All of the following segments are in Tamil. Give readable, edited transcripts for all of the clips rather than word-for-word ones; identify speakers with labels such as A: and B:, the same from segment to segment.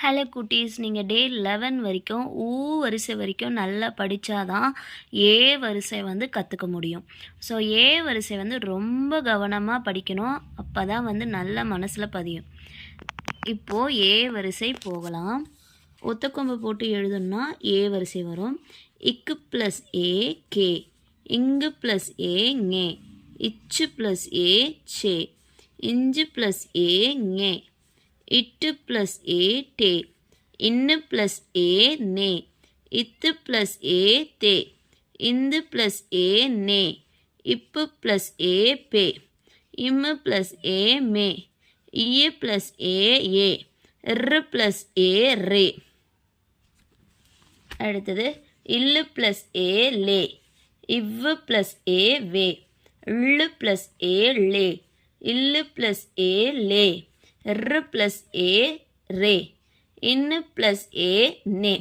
A: ஹலோ குட்டீஸ், நீங்கள் டே 11 வரைக்கும் வரிசை வரைக்கும் நல்லா படித்தாதான் ஏ வரிசை வந்து கற்றுக்க முடியும். ஸோ ஏ வரிசை வந்து ரொம்ப கவனமாக படிக்கணும். அப்போ தான் வந்து நல்ல மனசில் பதியும். இப்போது ஏ வரிசை போகலாம். ஒத்தக்கொம்பு போட்டு எழுதணும்னா ஏ வரிசை வரும். இக்கு ப்ளஸ் ஏ கே, இங்கு ப்ளஸ் ஏ ஞே, இச்சு plus A say, inch plus A ஞே, இட்டு ப்ளஸ் ஏ டே, இன்னு ப்ளஸ் ஏ நே, இத்து plus A they, Hindu plus A நே, இப்பு ப்ளஸ் ஏ பே, இம்மு plus A May, இயு plus A ஏ, இரு ப்ளஸ் ஏ ரே. அடுத்தது இல்லு plus A Leh, இவ்வு plus A வே, இல்லு ப்ளஸ் ஏ லே, இல்லு ப்ளஸ் ஏ லே, இரு ப்ளஸ் ஏ ரே, இன்னு ப்ளஸ் ஏ நே.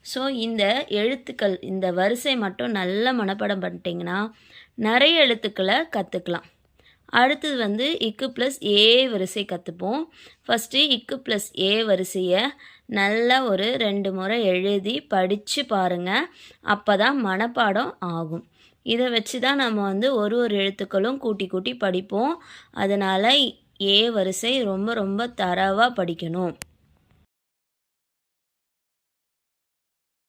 A: ஸோ இந்த எழுத்துக்கள், இந்த வரிசை மட்டும் நல்ல மனப்பாடம் பண்ணிட்டீங்கன்னா நிறைய எழுத்துக்களை கற்றுக்கலாம். அடுத்தது வந்து இக்கு ப்ளஸ் ஏ வரிசை கற்றுப்போம். ஃபஸ்ட்டு இக்கு ப்ளஸ் ஏ வரிசையை நல்லா ஒரு 2 முறை எழுதி படித்து பாருங்கள். அப்போ தான் மனப்பாடம் ஆகும். இதை வச்சு தான் நம்ம வந்து ஒரு எழுத்துக்களும் கூட்டி கூட்டி படிப்போம். அதனால் ஏ வரிசை ரொம்ப ரொம்ப தரவாக படிக்கணும்.